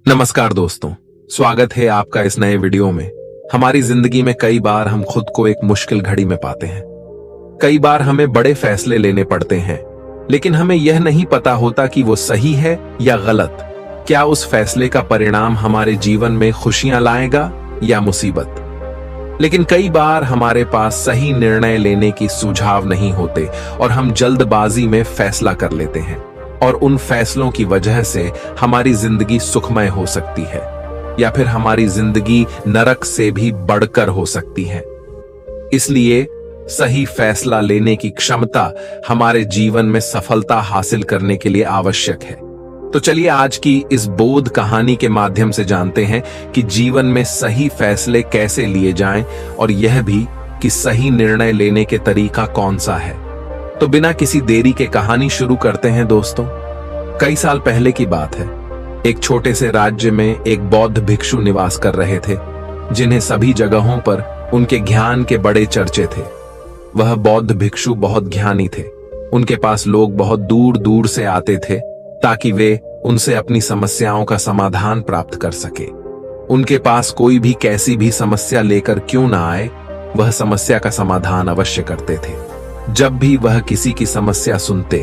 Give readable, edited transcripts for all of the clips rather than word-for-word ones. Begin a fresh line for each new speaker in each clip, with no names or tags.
नमस्कार दोस्तों, स्वागत है आपका इस नए वीडियो में। हमारी जिंदगी में कई बार हम खुद को एक मुश्किल घड़ी में पाते हैं। कई बार हमें बड़े फैसले लेने पड़ते हैं, लेकिन हमें यह नहीं पता होता कि वो सही है या गलत। क्या उस फैसले का परिणाम हमारे जीवन में खुशियां लाएगा या मुसीबत। लेकिन कई बार हमारे पास सही निर्णय लेने की सुझाव नहीं होते और हम जल्दबाजी में फैसला कर लेते हैं, और उन फैसलों की वजह से हमारी जिंदगी सुखमय हो सकती है या फिर हमारी जिंदगी नरक से भी बढ़कर हो सकती है। इसलिए सही फैसला लेने की क्षमता हमारे जीवन में सफलता हासिल करने के लिए आवश्यक है। तो चलिए आज की इस बोध कहानी के माध्यम से जानते हैं कि जीवन में सही फैसले कैसे लिए जाएं, और यह भी कि सही निर्णय लेने के तरीका कौन सा है। तो बिना किसी देरी के कहानी शुरू करते हैं दोस्तों। कई साल पहले की बात है। एक छोटे से राज्य में एक बौद्ध भिक्षु निवास कर रहे थे, जिन्हें सभी जगहों पर उनके ज्ञान के बड़े चर्चे थे। वह बौद्ध भिक्षु बहुत ज्ञानी थे। उनके पास लोग बहुत दूर दूर से आते थे ताकि वे उनसे अपनी समस्याओं का समाधान प्राप्त कर सके। उनके पास कोई भी कैसी भी समस्या लेकर क्यों ना आए, वह समस्या का समाधान अवश्य करते थे। जब भी वह किसी की समस्या सुनते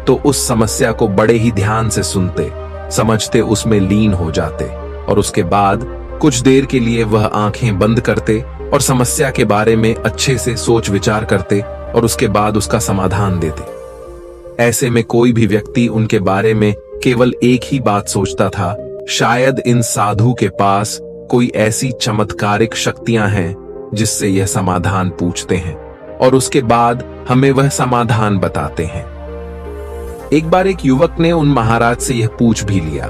तो उस समस्या को बड़े ही ध्यान से सुनते, समझते, उसमें लीन हो जाते, और उसके बाद कुछ देर के लिए वह आंखें बंद करते और समस्या के बारे में अच्छे से सोच विचार करते और उसके बाद उसका समाधान देते। ऐसे में कोई भी व्यक्ति उनके बारे में केवल एक ही बात सोचता था, शायद इन साधु के पास कोई ऐसी चमत्कारिक शक्तियां हैं जिससे यह समाधान पूछते हैं और उसके बाद हमें वह समाधान बताते हैं। एक बार एक युवक ने उन महाराज से यह पूछ भी लिया,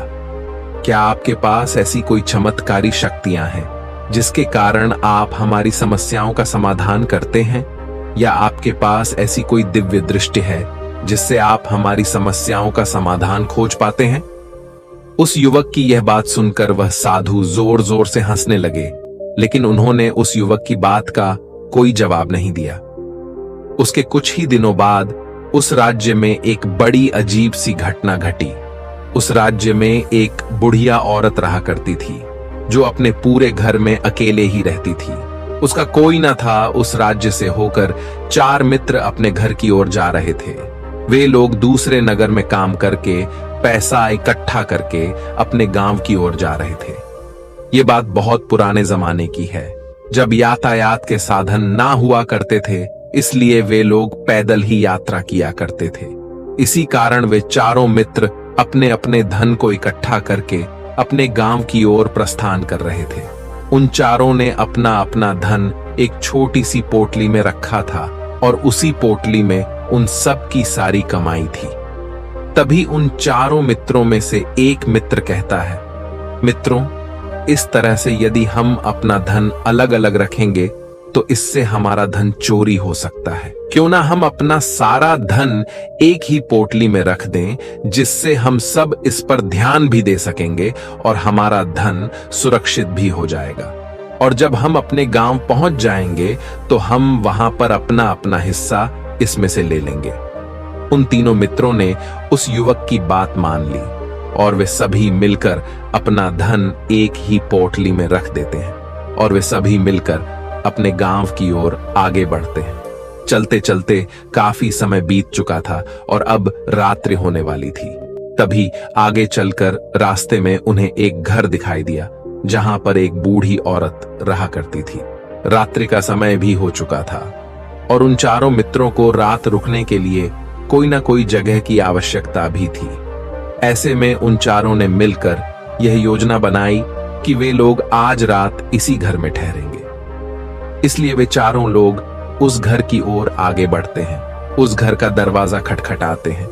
क्या आपके पास ऐसी कोई चमत्कारी शक्तियां हैं जिसके कारण आप हमारी समस्याओं का समाधान करते हैं, या आपके पास ऐसी कोई दिव्य दृष्टि है जिससे आप हमारी समस्याओं का समाधान खोज पाते हैं। उस युवक की यह बात सुनकर वह साधु जोर जोर से हंसने लगे, लेकिन उन्होंने उस युवक की बात का कोई जवाब नहीं दिया। उसके कुछ ही दिनों बाद उस राज्य में एक बड़ी अजीब सी घटना घटी। उस राज्य में एक बुढ़िया औरत रहा करती थी, जो अपने पूरे घर में अकेले ही रहती थी। उसका कोई न था। उस राज्य से होकर 4 मित्र अपने घर की ओर जा रहे थे। वे लोग दूसरे नगर में काम करके पैसा इकट्ठा करके अपने गांव की ओर जा रहे थे। ये बात बहुत पुराने जमाने की है, जब यातायात के साधन ना हुआ करते थे, इसलिए वे लोग पैदल ही यात्रा किया करते थे। इसी कारण वे चारों मित्र अपने अपने धन को इकट्ठा करके अपने गांव की ओर प्रस्थान कर रहे थे। उन चारों ने अपना अपना धन एक छोटी सी पोटली में रखा था और उसी पोटली में उन सब की सारी कमाई थी। तभी उन चारों मित्रों में से एक मित्र कहता है, मित्रों, इस तरह से यदि हम अपना धन अलग अलग रखेंगे तो इससे हमारा धन चोरी हो सकता है। क्यों ना हम अपना सारा धन एक ही पोटली में रख दें, जिससे हम सब इस पर ध्यान भी दे सकेंगे और हमारा धन सुरक्षित भी हो जाएगा। और जब हम अपने गांव पहुंच जाएंगे तो हम वहां पर अपना अपना हिस्सा इसमें से ले लेंगे। उन तीनों मित्रों ने उस युवक की बात मान ली और वे सभी मिलकर अपना धन एक ही पोटली में रख देते हैं और वे सभी मिलकर अपने गांव की ओर आगे बढ़ते हैं। चलते चलते काफी समय बीत चुका था और अब रात्रि होने वाली थी। तभी आगे चलकर रास्ते में उन्हें एक घर दिखाई दिया, जहां पर एक बूढ़ी औरत रहा करती थी। रात्रि का समय भी हो चुका था और उन चारों मित्रों को रात रुकने के लिए कोई ना कोई जगह की आवश्यकता भी थी। ऐसे में उन चारों ने मिलकर यह योजना बनाई कि वे लोग आज रात इसी घर में ठहरेंगे। इसलिए वे चारों लोग उस घर की ओर आगे बढ़ते हैं। उस घर का दरवाजा खटखटाते हैं।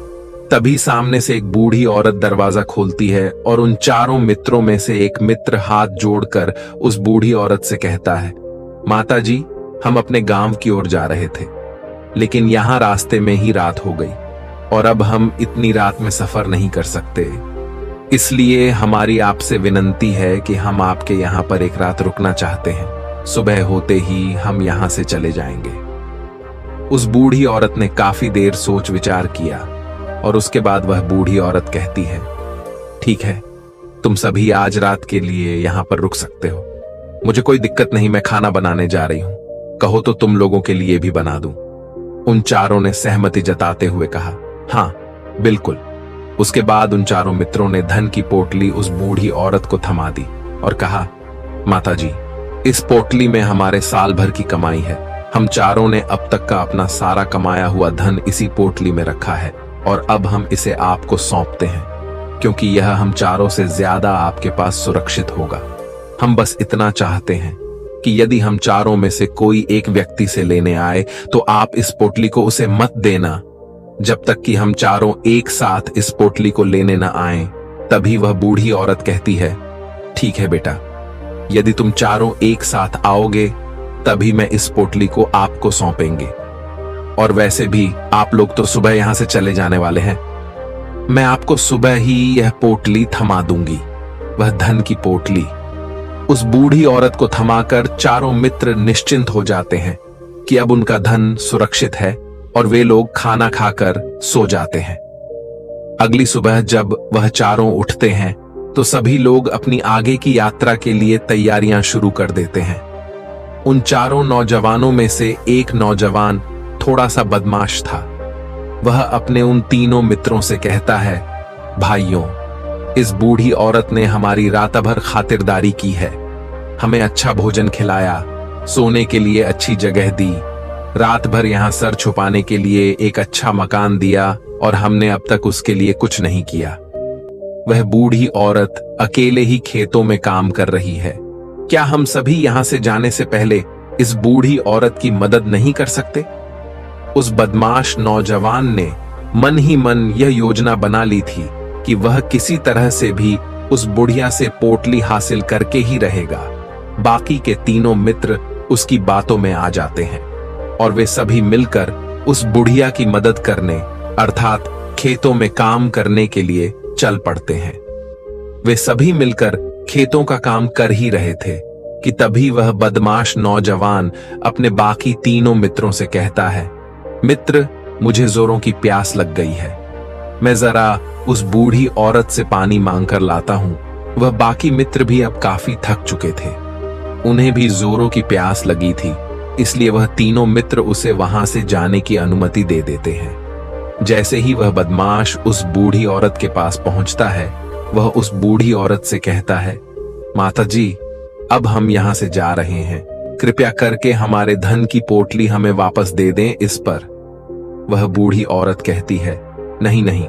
तभी सामने से एक बूढ़ी औरत दरवाजा खोलती है और उन चारों मित्रों में से एक मित्र हाथ जोड़कर उस बूढ़ी औरत से कहता है, माता जी, हम अपने गांव की ओर जा रहे थे, लेकिन यहां रास्ते में ही रात हो गई और अब हम इतनी रात में सफर नहीं कर सकते। इसलिए हमारी आपसे विनंती है कि हम आपके यहां पर एक रात रुकना चाहते हैं। सुबह होते ही हम यहां से चले जाएंगे। उस बूढ़ी औरत ने काफी देर सोच विचार किया और उसके बाद वह बूढ़ी औरत कहती है, ठीक है, तुम सभी आज रात के लिए यहाँ पर रुक सकते हो। मुझे कोई दिक्कत नहीं, मैं खाना बनाने जा रही हूँ। कहो तो तुम लोगों के लिए भी बना दूं। उन चारों ने सहमति जताते हुए कहा, हाँ बिल्कुल। उसके बाद उन चारों मित्रों ने धन की पोटली उस बूढ़ी औरत को थमा दी और कहा, माता जी, इस पोटली में हमारे साल भर की कमाई है। हम चारों ने अब तक का अपना सारा कमाया हुआ धन इसी पोटली में रखा है और अब हम इसे आपको सौंपते हैं, क्योंकि यह हम चारों से ज्यादा आपके पास सुरक्षित होगा। हम बस इतना चाहते हैं कि यदि हम चारों में से कोई एक व्यक्ति से लेने आए तो आप इस पोटली को उसे मत देना जब तक कि हम चारों एक साथ इस पोटली को लेने न आए। तभी वह बूढ़ी औरत कहती है, ठीक है बेटा, यदि तुम चारों एक साथ आओगे तभी मैं इस पोटली को आपको सौंपेंगे। और वैसे भी आप लोग तो सुबह यहां से चले जाने वाले हैं। मैं आपको सुबह ही यह पोटली थमा दूंगी, वह धन की पोटली। उस बूढ़ी औरत को थमाकर चारों मित्र निश्चिंत हो जाते हैं कि अब उनका धन सुरक्षित है और वे लोग खाना खाकर सो जाते हैं। अगली सुबह जब वह चारों उठते हैं तो सभी लोग अपनी आगे की यात्रा के लिए तैयारियां शुरू कर देते हैं। उन चारों नौजवानों में से एक नौजवान थोड़ा सा बदमाश था। वह अपने उन तीनों मित्रों से कहता है, भाइयों, इस बूढ़ी औरत ने हमारी रात भर खातिरदारी की है, हमें अच्छा भोजन खिलाया, सोने के लिए अच्छी जगह दी, रात भर यहाँ सर छुपाने के लिए एक अच्छा मकान दिया और हमने अब तक उसके लिए कुछ नहीं किया। वह बूढ़ी औरत अकेले ही खेतों में काम कर रही है। क्या हम सभी यहाँ से जाने से पहले इस बूढ़ी औरत की मदद नहीं कर सकते? उस बदमाश नौजवान ने मन ही मन यह योजना बना ली थी कि वह किसी तरह से भी उस बुढ़िया से पोटली हासिल करके ही रहेगा। बाकी के तीनों मित्र उसकी बातों में आ जाते हैं और वे सभी मिलकर उस बुढ़िया की मदद करने अर्थात खेतों में काम करने के लिए चल पड़ते हैं। वे सभी मिलकर खेतों का काम कर ही रहे थे कि तभी वह बदमाश नौजवान अपने बाकी तीनों मित्रों से कहता है, मित्र, मुझे जोरों की प्यास लग गई है, मैं जरा उस बूढ़ी औरत से पानी मांग कर लाता हूं। वह बाकी मित्र भी अब काफी थक चुके थे, उन्हें भी जोरों की प्यास लगी थी, इसलिए वह तीनों मित्र उसे वहां से जाने की अनुमति दे देते हैं। जैसे ही वह बदमाश उस बूढ़ी औरत के पास पहुंचता है, वह उस बूढ़ी औरत से कहता है, माता जी, अब हम यहां से जा रहे हैं, कृपया करके हमारे धन की पोटली हमें वापस दे दें। इस पर वह बूढ़ी औरत कहती है, नहीं नहीं,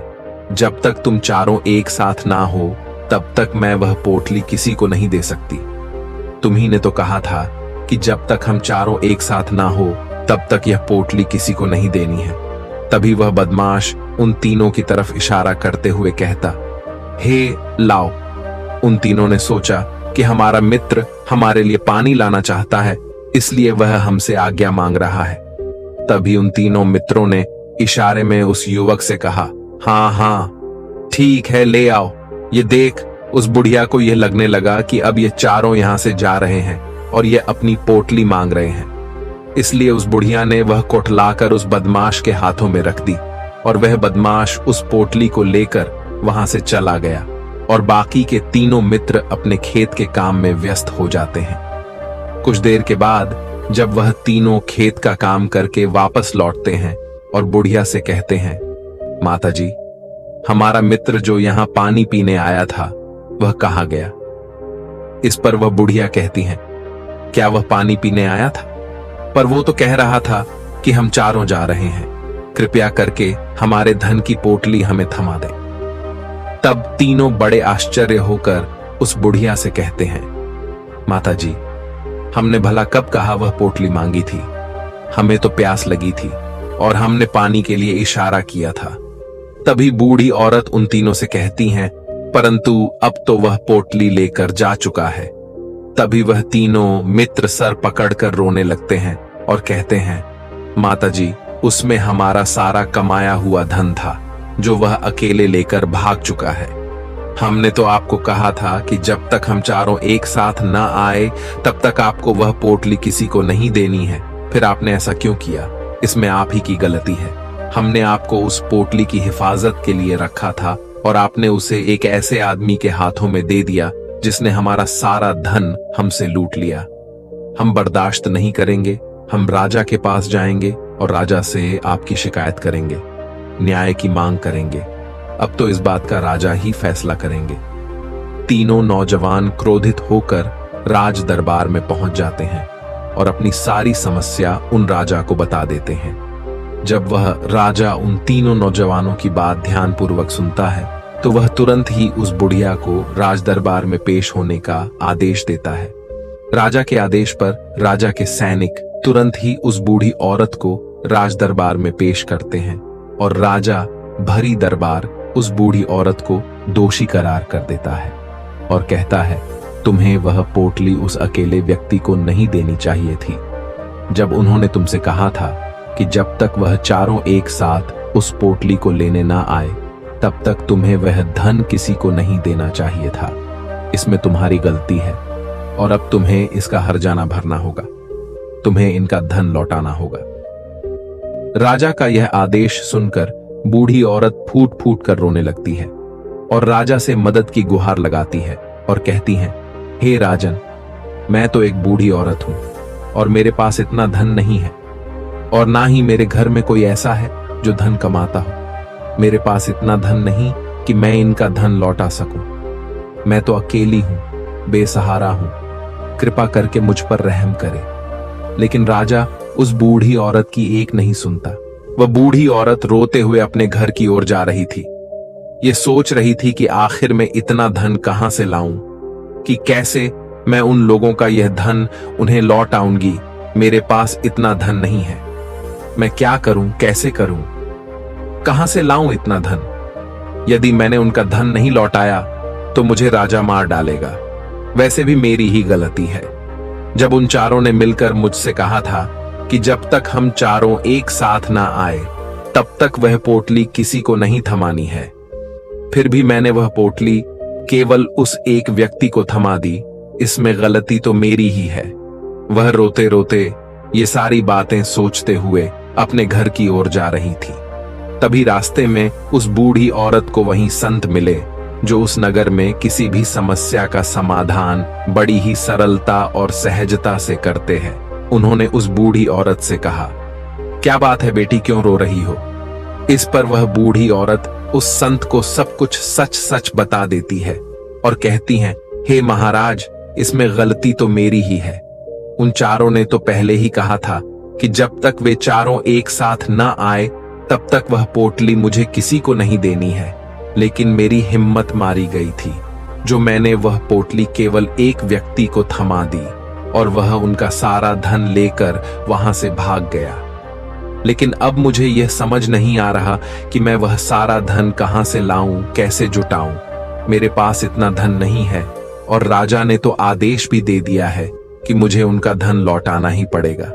जब तक तुम चारों एक साथ ना हो तब तक मैं वह पोटली किसी को नहीं दे सकती। तुम्ही ने तो कहा था कि जब तक हम चारों एक साथ ना हो तब तक यह पोटली किसी को नहीं देनी है। तभी वह बदमाश उन तीनों की तरफ इशारा करते हुए कहता, हे लाओ। उन तीनों ने सोचा कि हमारा मित्र हमारे लिए पानी लाना चाहता है, इसलिए वह हमसे आज्ञा मांग रहा है। तभी उन तीनों मित्रों ने इशारे में उस युवक से कहा, हाँ हाँ ठीक है, ले आओ। ये देख, उस बुढ़िया को यह लगने लगा कि अब ये चारों यहां से जा रहे हैं और ये अपनी पोटली मांग रहे हैं, इसलिए उस बुढ़िया ने वह कोठलाकर उस बदमाश के हाथों में रख दी और वह बदमाश उस पोटली को लेकर वहां से चला गया और बाकी के तीनों मित्र अपने खेत के काम में व्यस्त हो जाते हैं। कुछ देर के बाद जब वह तीनों खेत का काम करके वापस लौटते हैं और बुढ़िया से कहते हैं, माता जी, हमारा मित्र जो यहाँ पानी पीने आया था वह कहाँ गया? इस पर वह बुढ़िया कहती हैं, क्या वह पानी पीने आया था? पर वो तो कह रहा था कि हम चारों जा रहे हैं, कृपया करके हमारे धन की पोटली हमें थमा दें। तब तीनों बड़े आश्चर्य होकर उस बुढ़िया से कहते हैं, माता जी, हमने भला कब कहा वह पोटली मांगी थी? हमें तो प्यास लगी थी और हमने पानी के लिए इशारा किया था। तभी बूढ़ी औरत उन तीनों से कहती हैं, परंतु अब तो वह पोटली लेकर जा चुका है। तभी वह तीनों मित्र सर पकड़कर रोने लगते हैं और कहते हैं, माता जी, उसमें हमारा सारा कमाया हुआ धन था जो वह अकेले लेकर भाग चुका है। हमने तो आपको कहा था कि जब तक हम चारों एक साथ न आए तब तक आपको वह पोटली किसी को नहीं देनी है, फिर आपने ऐसा क्यों किया? इसमें आप ही की गलती है। हमने आपको उस पोटली की हिफाजत के लिए रखा था और आपने उसे एक ऐसे आदमी के हाथों में दे दिया जिसने हमारा सारा धन हमसे लूट लिया। हम बर्दाश्त नहीं करेंगे, हम राजा के पास जाएंगे और राजा से आपकी शिकायत करेंगे, न्याय की मांग करेंगे। अब तो इस बात का राजा ही फैसला करेंगे। तीनों नौजवान क्रोधित होकर राज दरबार में पहुंच जाते हैं और अपनी सारी समस्या उन राजा को बता देते हैं। जब वह राजा उन तीनों नौजवानों की बात ध्यानपूर्वक सुनता है तो वह तुरंत ही उस बुढ़िया को राज दरबार में पेश होने का आदेश देता है। राजा के आदेश पर राजा के सैनिक तुरंत ही उस बूढ़ी औरत को राज दरबार में पेश करते हैं और राजा भरी दरबार उस बूढ़ी औरत को दोषी करार कर देता है और कहता है, तुम्हें वह पोटली उस अकेले व्यक्ति को नहीं देनी चाहिए थी। जब उन्होंने तुमसे कहा था कि जब तक वह चारों एक साथ उस पोटली को लेने ना आए तब तक तुम्हें वह धन किसी को नहीं देना चाहिए था। इसमें तुम्हारी गलती है और अब तुम्हें इसका हर्जाना भरना होगा। तुम्हें इनका धन लौटाना होगा। राजा का यह आदेश सुनकर बूढ़ी औरत फूट फूट कर रोने लगती है और राजा से मदद की गुहार लगाती है और कहती है, हे राजन, मैं तो एक बूढ़ी औरत हूं और मेरे पास इतना धन नहीं है और ना ही मेरे घर में कोई ऐसा है जो धन कमाता हो। मेरे पास इतना धन नहीं कि मैं इनका धन लौटा सकूं। मैं तो अकेली हूं, बेसहारा हूं, कृपा करके मुझ पर रहम करे। लेकिन राजा उस बूढ़ी औरत की एक नहीं सुनता। वह बूढ़ी औरत रोते हुए अपने घर की ओर जा रही थी। ये सोच रही थी कि आखिर में इतना धन कहां से लाऊं, कि कैसे मैं उन लोगों का यह धन उन्हें लौट आऊंगी। मेरे पास इतना धन नहीं है। मैं क्या करूं, कैसे करूं, कहां से लाऊं इतना धन? यदि मैंने उनका धन नहीं लौटाया तो मुझे राजा मार डालेगा। वैसे भी मेरी ही गलती है। जब उन चारों ने मिलकर मुझसे कहा था कि जब तक हम चारों एक साथ ना आए तब तक वह पोटली किसी को नहीं थमानी है, फिर भी मैंने वह पोटली केवल उस एक व्यक्ति को थमा दी। इसमें गलती तो मेरी ही है। वह रोते रोते ये सारी बातें सोचते हुए अपने घर की ओर जा रही थी। तभी रास्ते में उस बूढ़ी औरत को वहीं संत मिले जो उस नगर में किसी भी समस्या का समाधान बड़ी ही सरलता और सहजता से करते हैं। उन्होंने उस बूढ़ी औरत से कहा, क्या बात है बेटी, क्यों रो रही हो? इस पर वह बूढ़ी औरत उस संत को सब कुछ सच सच बता देती है और कहती है, हे महाराज, इसमें गलती तो मेरी ही है। उन चारों ने तो पहले ही कहा था कि जब तक वे चारों एक साथ न आए तब तक वह पोटली मुझे किसी को नहीं देनी है। लेकिन मेरी हिम्मत मारी गई थी जो मैंने वह पोटली केवल एक व्यक्ति को थमा दी और वह उनका सारा धन लेकर वहां से भाग गया। लेकिन अब मुझे यह समझ नहीं आ रहा कि मैं वह सारा धन कहां से लाऊं, कैसे जुटाऊं। मेरे पास इतना धन नहीं है और राजा ने तो आदेश भी दे दिया है कि मुझे उनका धन लौटाना ही पड़ेगा।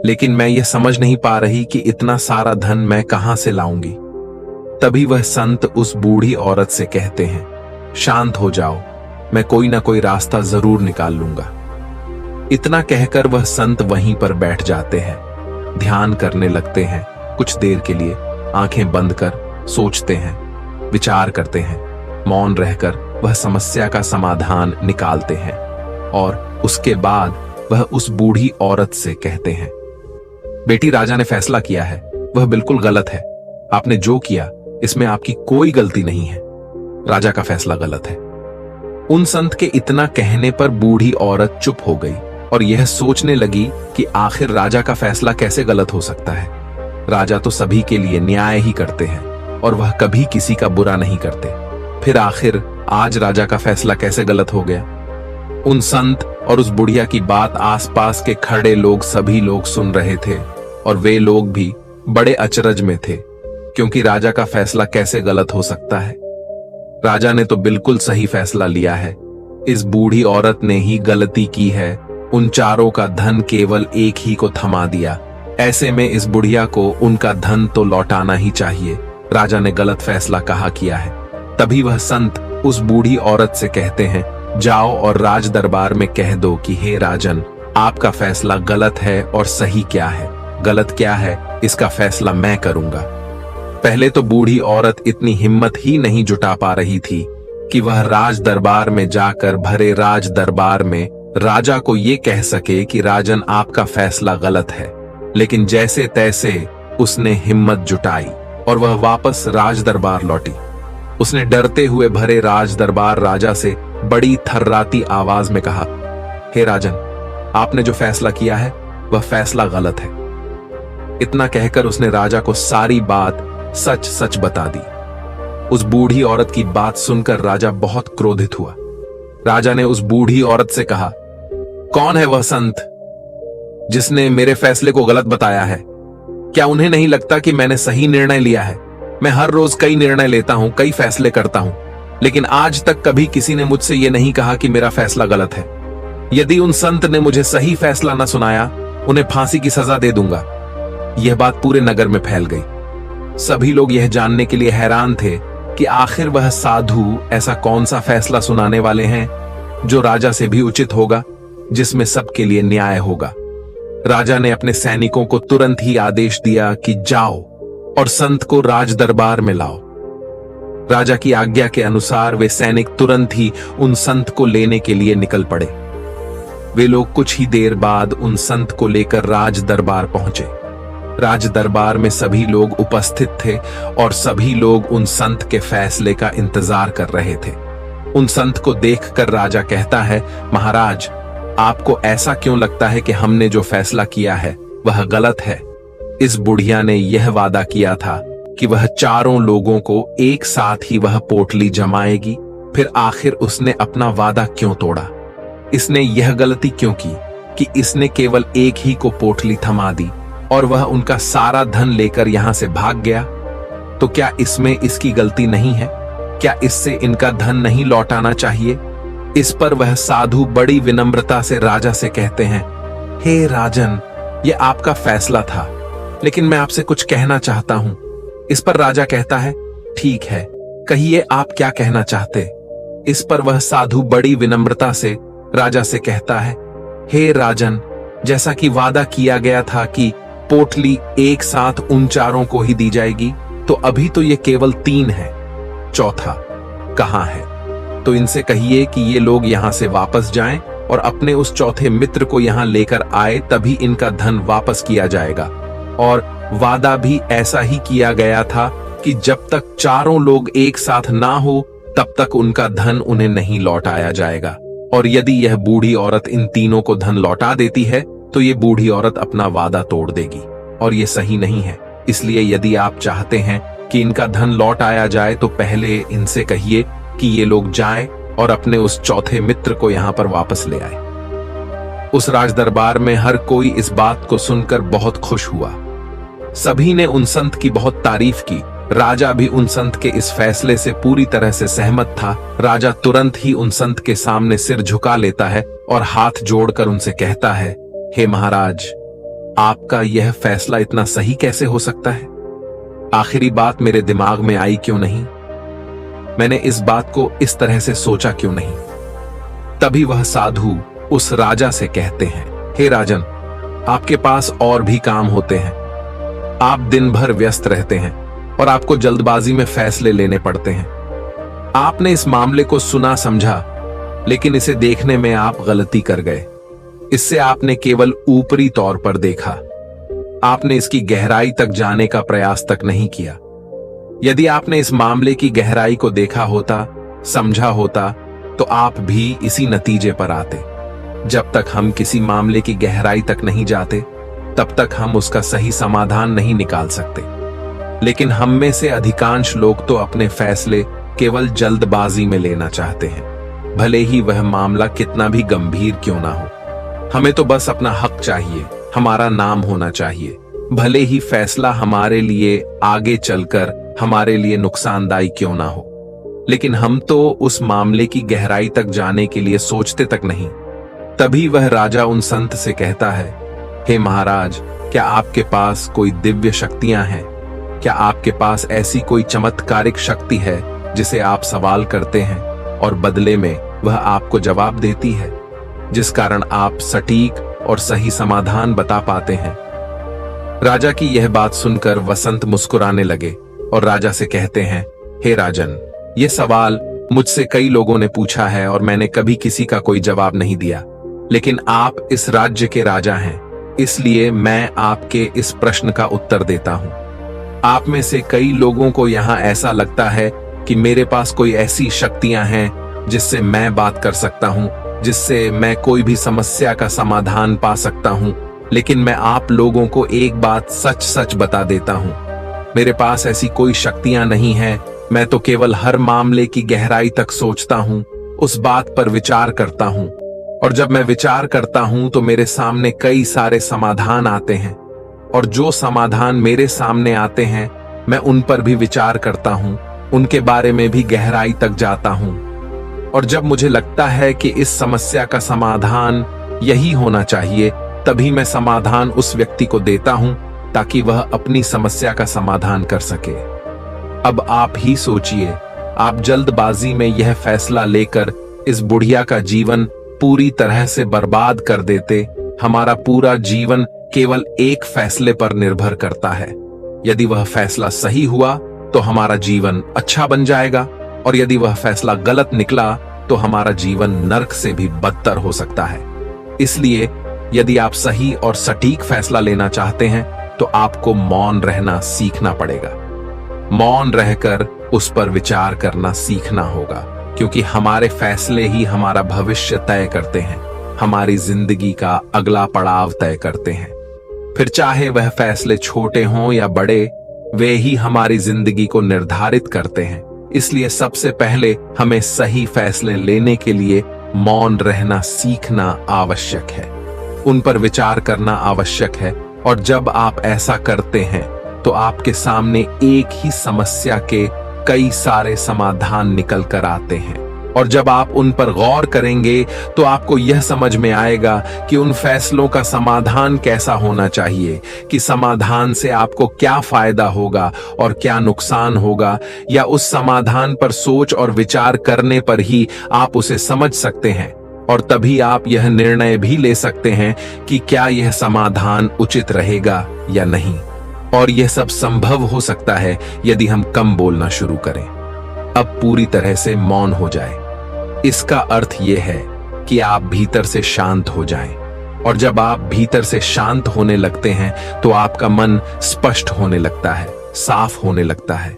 लेकिन मैं ये समझ नहीं पा रही कि इतना सारा धन मैं कहां से लाऊंगी। तभी वह संत उस बूढ़ी औरत से कहते हैं, शांत हो जाओ, मैं कोई ना कोई रास्ता जरूर निकाल लूंगा। इतना कहकर वह संत वहीं पर बैठ जाते हैं, ध्यान करने लगते हैं। कुछ देर के लिए आंखें बंद कर सोचते हैं, विचार करते हैं। मौन रहकर वह समस्या का समाधान निकालते हैं और उसके बाद वह उस बूढ़ी औरत से कहते हैं, बेटी, राजा ने फैसला किया है, वह बिल्कुल गलत है। आपने जो किया इसमें आपकी कोई गलती नहीं है। राजा का फैसला गलत है। उन संत के इतना कहने पर बूढ़ी औरत चुप हो गई और यह सोचने लगी कि आखिर राजा का फैसला कैसे गलत हो सकता है। राजा तो सभी के लिए न्याय ही करते हैं और वह कभी किसी का बुरा नहीं करते। फिर आखिर आज राजा का फैसला कैसे गलत हो गया? उन संत और उस बुढ़िया की बात आसपास के खड़े लोग सभी लोग सुन रहे थे और वे लोग भी बड़े अचरज में थे, क्योंकि राजा का फैसला कैसे गलत हो सकता है। राजा ने तो बिल्कुल सही फैसला लिया है। इस बूढ़ी औरत ने ही गलती की है, उन चारों का धन केवल एक ही को थमा दिया। ऐसे में इस बुढ़िया को उनका धन तो लौटाना ही चाहिए। राजा ने गलत फैसला कहा किया है। तभी वह संत उस बूढ़ी औरत से कहते हैं, जाओ और राज दरबार में कह दो कि हे राजन, आपका फैसला गलत है और सही क्या है, गलत क्या है, इसका फैसला मैं करूंगा। पहले तो बूढ़ी औरत इतनी हिम्मत ही नहीं जुटा पा रही थी कि वह राज दरबार में जाकर भरे राज दरबार में राजा को ये कह सके कि राजन आपका फैसला गलत है। लेकिन जैसे तैसे उसने हिम्मत जुटाई और वह वापस राज दरबार लौटी। उसने डरते हुए भरे राज दरबार राजा से बड़ी थर्राती आवाज में कहा, हे राजन, आपने जो फैसला किया है वह फैसला गलत है। इतना कहकर उसने राजा को सारी बात सच सच बता दी। उस बूढ़ी औरत की बात सुनकर राजा बहुत क्रोधित हुआ। राजा ने उस बूढ़ी औरत से कहा, कौन है वह संत जिसने मेरे फैसले को गलत बताया है? क्या उन्हें नहीं लगता कि मैंने सही निर्णय लिया है? मैं हर रोज कई निर्णय लेता हूं, कई फैसले करता हूं, लेकिन आज तक कभी किसी ने मुझसे यह नहीं कहा कि मेरा फैसला गलत है। यदि उन संत ने मुझे सही फैसला न सुनाया, उन्हें फांसी की सजा दे दूंगा। यह बात पूरे नगर में फैल गई। सभी लोग यह जानने के लिए हैरान थे कि आखिर वह साधु ऐसा कौन सा फैसला सुनाने वाले हैं जो राजा से भी उचित होगा, जिसमें सबके लिए न्याय होगा। राजा ने अपने सैनिकों को तुरंत ही आदेश दिया कि जाओ और संत को राज दरबार में लाओ। राजा की आज्ञा के अनुसार वे सैनिक तुरंत ही उन संत को लेने के लिए निकल पड़े। वे लोग कुछ ही देर बाद उन संत को लेकर राज दरबार पहुंचे। राज दरबार में सभी लोग उपस्थित थे और सभी लोग उन संत के फैसले का इंतजार कर रहे थे। उन संत को देखकर राजा कहता है, महाराज, आपको ऐसा क्यों लगता है कि हमने जो फैसला किया है वह गलत है? इस बुढ़िया ने यह वादा किया था कि वह चारों लोगों को एक साथ ही वह पोटली जमाएगी, फिर आखिर उसने अपना वादा क्यों तोड़ा? इसने यह गलती क्यों की कि इसने केवल एक ही को पोटली थमा दी और वह उनका सारा धन लेकर यहां से भाग गया? तो क्या इसमें इसकी गलती नहीं है? क्या इससे इनका धन नहीं लौटाना चाहिए? इस पर वह साधु बड़ी विनम्रता से राजा से कहते हैं, हे राजन, यह आपका फैसला था, लेकिन मैं आपसे कुछ कहना चाहता हूं। इस पर राजा कहता है, ठीक है, कहिए आप क्या कहना चाहते। इस पर वह साधु बड़ी विनम्रता से राजा से कहता है, हे राजन, जैसा कि वादा किया गया था कि पोटली एक साथ उन चारों को ही दी जाएगी, तो अभी तो ये केवल 3 है। चौथा कहां है? तो इनसे कहिए कि ये लोग यहां से वापस जाएं और अपने उस चौथे मित्र को यहां लेकर आए, तभी इनका धन वापस किया जाएगा। और वादा भी ऐसा ही किया गया था कि जब तक चारों लोग एक साथ ना हो तब तक उनका धन उन्हें नहीं लौटाया जाएगा। और यदि यह बूढ़ी औरत इन तीनों को धन लौटा देती है तो ये बूढ़ी औरत अपना वादा तोड़ देगी और ये सही नहीं है। इसलिए यदि आप चाहते हैं कि इनका धन लौट आया जाए तो पहले इनसे कहिए कि ये लोग जाएं और अपने उस चौथे मित्र को यहां पर वापस ले आए। उस राज दरबार में हर कोई इस बात को सुनकर बहुत खुश हुआ। सभी ने उन संत की बहुत तारीफ की। राजा भी उन संत के इस फैसले से पूरी तरह से सहमत था। राजा तुरंत ही उन संत के सामने सिर झुका लेता है और हाथ जोड़कर उनसे कहता है, हे महाराज, आपका यह फैसला इतना सही कैसे हो सकता है? आखिरी बात मेरे दिमाग में आई क्यों नहीं? मैंने इस बात को इस तरह से सोचा क्यों नहीं? तभी वह साधु उस राजा से कहते हैं, हे राजन, आपके पास और भी काम होते हैं। आप दिन भर व्यस्त रहते हैं और आपको जल्दबाजी में फैसले लेने पड़ते हैं। आपने इस मामले को सुना समझा, लेकिन इसे देखने में आप गलती कर गए। इससे आपने केवल ऊपरी तौर पर देखा। आपने इसकी गहराई तक जाने का प्रयास तक नहीं किया। यदि आपने इस मामले की गहराई को देखा होता, समझा होता, तो आप भी इसी नतीजे पर आते। जब तक हम किसी मामले की गहराई तक नहीं जाते, तब तक हम उसका सही समाधान नहीं निकाल सकते। लेकिन हम में से अधिकांश लोग तो अपने फैसले केवल जल्दबाजी में लेना चाहते हैं, भले ही वह मामला कितना भी गंभीर क्यों ना हो। हमें तो बस अपना हक चाहिए, हमारा नाम होना चाहिए, भले ही फैसला हमारे लिए आगे चलकर हमारे लिए नुकसानदायी क्यों ना हो। लेकिन हम तो उस मामले की गहराई तक जाने के लिए सोचते तक नहीं। तभी वह राजा उन संत से कहता है, हे महाराज, क्या आपके पास कोई दिव्य शक्तियां हैं? क्या आपके पास ऐसी कोई चमत्कारिक शक्ति है जिसे आप सवाल करते हैं और बदले में वह आपको जवाब देती है, जिस कारण आप सटीक और सही समाधान बता पाते हैं? राजा की यह बात सुनकर वसंत मुस्कुराने लगे और राजा से कहते हैं, हे राजन, ये सवाल मुझसे कई लोगों ने पूछा है और मैंने कभी किसी का कोई जवाब नहीं दिया, लेकिन आप इस राज्य के राजा हैं, इसलिए मैं आपके इस प्रश्न का उत्तर देता हूं। आप में से कई लोगों को यहां ऐसा लगता है कि मेरे पास कोई ऐसी शक्तियां हैं जिससे मैं बात कर सकता हूं, जिससे मैं कोई भी समस्या का समाधान पा सकता हूं, लेकिन मैं आप लोगों को एक बात सच सच बता देता हूं, मेरे पास ऐसी कोई शक्तियां नहीं है। मैं तो केवल हर मामले की गहराई तक सोचता हूं, उस बात पर विचार करता हूं, और जब मैं विचार करता हूं तो मेरे सामने कई सारे समाधान आते हैं, और जो समाधान मेरे सामने आते हैं मैं उन पर भी विचार करता हूं, उनके बारे में भी गहराई तक जाता हूं, और जब मुझे लगता है कि इस समस्या का समाधान यही होना चाहिए, तभी मैं समाधान उस व्यक्ति को देता हूं ताकि वह अपनी समस्या का समाधान कर सके। अब आप ही सोचिए, आप जल्दबाजी में यह फैसला लेकर इस बुढ़िया का जीवन पूरी तरह से बर्बाद कर देते। हमारा पूरा जीवन केवल एक फैसले पर निर्भर करता है। यदि वह फैसला सही हुआ तो हमारा जीवन अच्छा बन जाएगा, और यदि वह फैसला गलत निकला तो हमारा जीवन नर्क से भी बदतर हो सकता है। इसलिए यदि आप सही और सटीक फैसला लेना चाहते हैं तो आपको मौन रहना सीखना पड़ेगा। मौन रहकर उस पर विचार करना सीखना होगा, क्योंकि हमारे फैसले ही हमारा भविष्य तय करते हैं, हमारी जिंदगी का अगला पड़ाव तय करते हैं। फिर चाहे वह फैसले छोटे हों या बड़े, वे ही हमारी जिंदगी को निर्धारित करते हैं। इसलिए सबसे पहले हमें सही फैसले लेने के लिए मौन रहना सीखना आवश्यक है, उन पर विचार करना आवश्यक है, और जब आप ऐसा करते हैं तो आपके सामने एक ही समस्या के कई सारे समाधान निकल कर आते हैं, और जब आप उन पर गौर करेंगे तो आपको यह समझ में आएगा कि उन फैसलों का समाधान कैसा होना चाहिए, कि समाधान से आपको क्या फायदा होगा और क्या नुकसान होगा, या उस समाधान पर सोच और विचार करने पर ही आप उसे समझ सकते हैं, और तभी आप यह निर्णय भी ले सकते हैं कि क्या यह समाधान उचित रहेगा या नहीं। और यह सब संभव हो सकता है यदि हम कम बोलना शुरू करें, अब पूरी तरह से मौन हो जाए। इसका अर्थ यह है कि आप भीतर से शांत हो जाएं, और जब आप भीतर से शांत होने लगते हैं तो आपका मन स्पष्ट होने लगता है, साफ होने लगता है,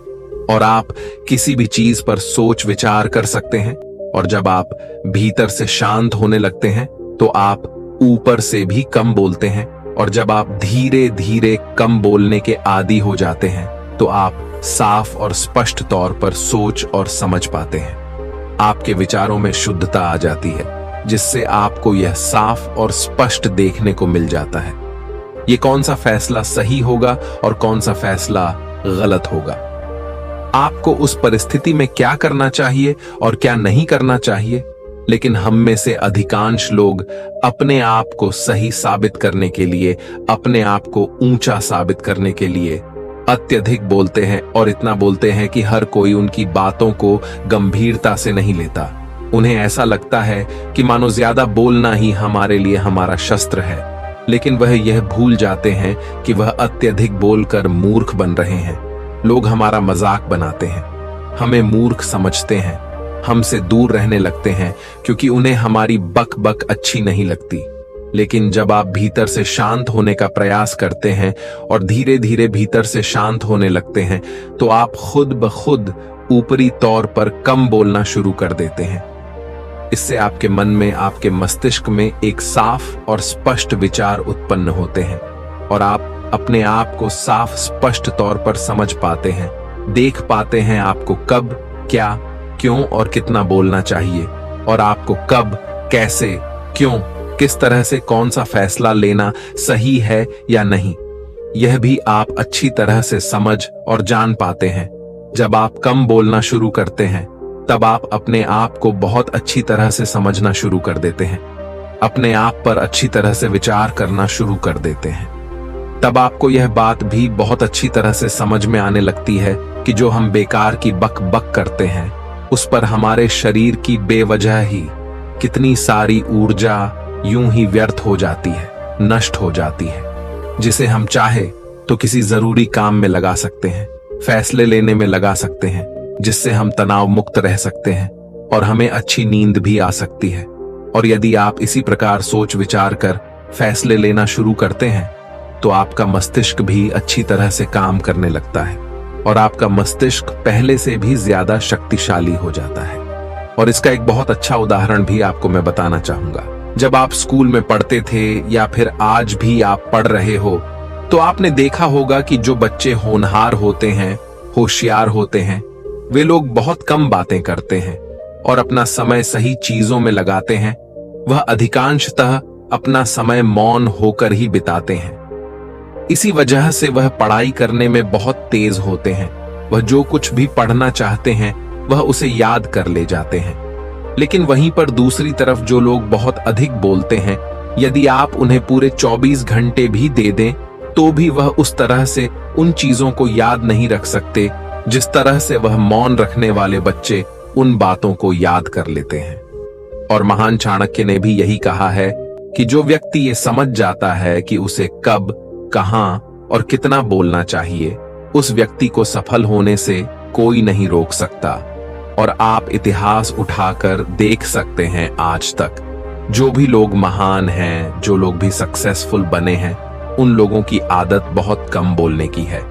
और आप किसी भी चीज पर सोच विचार कर सकते हैं। और जब आप भीतर से शांत होने लगते हैं तो आप ऊपर से भी कम बोलते हैं, और जब आप धीरे धीरे कम बोलने के आदी हो जाते हैं तो आप साफ और स्पष्ट तौर पर सोच और समझ पाते हैं। आपके विचारों में शुद्धता आ जाती है, जिससे आपको यह साफ और स्पष्ट देखने को मिल जाता है ये कौन सा फैसला सही होगा और कौन सा फैसला गलत होगा। आपको उस परिस्थिति में क्या करना चाहिए और क्या नहीं करना चाहिए। लेकिन हम में से अधिकांश लोग अपने आप को सही साबित करने के लिए, अपने आप को ऊंचा साबित करने के लिए अत्यधिक बोलते हैं, और इतना बोलते हैं कि हर कोई उनकी बातों को गंभीरता से नहीं लेता। उन्हें ऐसा लगता है कि मानो ज्यादा बोलना ही हमारे लिए हमारा शस्त्र है, लेकिन वह यह भूल जाते हैं कि वह अत्यधिक बोलकर मूर्ख बन रहे हैं। लोग हमारा मजाक बनाते हैं, हमें मूर्ख समझते हैं, हमसे दूर रहने लगते हैं क्योंकि उन्हें हमारी बक बक अच्छी नहीं लगती। लेकिन जब आप भीतर से शांत होने का प्रयास करते हैं और धीरे धीरे भीतर से शांत होने लगते हैं तो आप खुद ब खुद ऊपरी तौर पर कम बोलना शुरू कर देते हैं। इससे आपके मन में, आपके मस्तिष्क में एक साफ और स्पष्ट विचार उत्पन्न होते हैं, और आप अपने आप को साफ स्पष्ट तौर पर समझ पाते हैं, देख पाते हैं आपको कब, क्या, क्यों और कितना बोलना चाहिए, और आपको कब, कैसे, क्यों, किस तरह से कौन सा फैसला लेना सही है या नहीं, यह भी आप अच्छी तरह से समझ और जान पाते हैं। जब आप कम बोलना शुरू करते हैं तब आप अपने आप को बहुत अच्छी तरह से समझना शुरू कर देते हैं, अपने आप पर अच्छी तरह से विचार करना शुरू कर देते हैं। तब आपको यह बात भी बहुत अच्छी तरह से समझ में आने लगती है कि जो हम बेकार की बक बक करते हैं उस पर हमारे शरीर की बेवजह ही कितनी सारी ऊर्जा यूं ही व्यर्थ हो जाती है, नष्ट हो जाती है, जिसे हम चाहे तो किसी जरूरी काम में लगा सकते हैं। फैसले लेने में लगा सकते हैं, जिससे हम तनाव मुक्त रह सकते हैं और हमें अच्छी नींद भी आ सकती है। और यदि आप इसी प्रकार सोच विचार कर फैसले लेना शुरू करते हैं तो आपका मस्तिष्क भी अच्छी तरह से काम करने लगता है और आपका मस्तिष्क पहले से भी ज्यादा शक्तिशाली हो जाता है। और इसका एक बहुत अच्छा उदाहरण भी आपको मैं बताना चाहूंगा। जब आप स्कूल में पढ़ते थे या फिर आज भी आप पढ़ रहे हो तो आपने देखा होगा कि जो बच्चे होनहार होते हैं, होशियार होते हैं, वे लोग बहुत कम बातें करते हैं और अपना समय सही चीजों में लगाते हैं। वह अधिकांशतः अपना समय मौन होकर ही बिताते हैं। इसी वजह से वह पढ़ाई करने में बहुत तेज होते हैं। वह जो कुछ भी पढ़ना चाहते हैं वह उसे याद कर ले जाते हैं। लेकिन वहीं पर दूसरी तरफ जो लोग बहुत अधिक बोलते हैं, यदि आप उन्हें पूरे 24 घंटे भी दे दें तो भी वह उस तरह से उन चीजों को याद नहीं रख सकते जिस तरह से वह मौन रखने वाले बच्चे उन बातों को याद कर लेते हैं। और महान चाणक्य ने भी यही कहा है कि जो व्यक्ति ये समझ जाता है कि उसे कब, कहां और कितना बोलना चाहिए, उस व्यक्ति को सफल होने से कोई नहीं रोक सकता। और आप इतिहास उठाकर देख सकते हैं, आज तक जो भी लोग महान हैं, जो लोग भी सक्सेसफुल बने हैं, उन लोगों की आदत बहुत कम बोलने की है।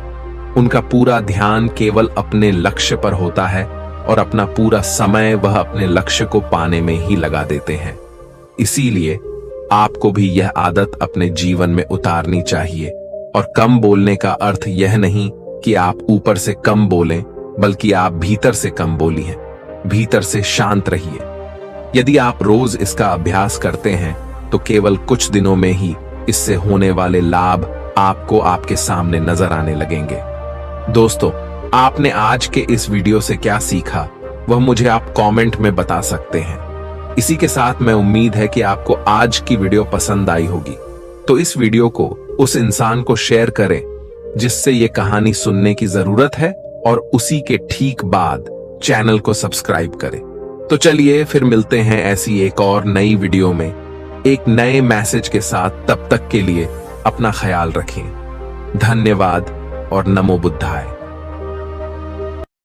उनका पूरा ध्यान केवल अपने लक्ष्य पर होता है और अपना पूरा समय वह अपने लक्ष्य को पाने में ही लगा देते हैं। इसीलिए आपको भी यह आदत अपने जीवन में उतारनी चाहिए। और कम बोलने का अर्थ यह नहीं कि आप ऊपर से कम बोलें, बल्कि आप भीतर से कम बोलिए, भीतर से शांत रहिए। यदि आप रोज इसका अभ्यास करते हैं तो केवल कुछ दिनों में ही इससे होने वाले लाभ आपको आपके सामने नजर आने लगेंगे। दोस्तों, आपने आज के इस वीडियो से क्या सीखा वह मुझे आप कमेंट में बता सकते हैं। इसी के साथ मैं उम्मीद है कि आपको आज की वीडियो पसंद आई होगी, तो इस वीडियो को उस इंसान को शेयर करें जिससे ये कहानी सुनने की जरूरत है और उसी के ठीक बाद चैनल को सब्सक्राइब करें। तो चलिए फिर मिलते हैं ऐसी एक और नई वीडियो में एक नए मैसेज के साथ। तब तक के लिए अपना ख्याल रखें। धन्यवाद और नमो बुद्धाय।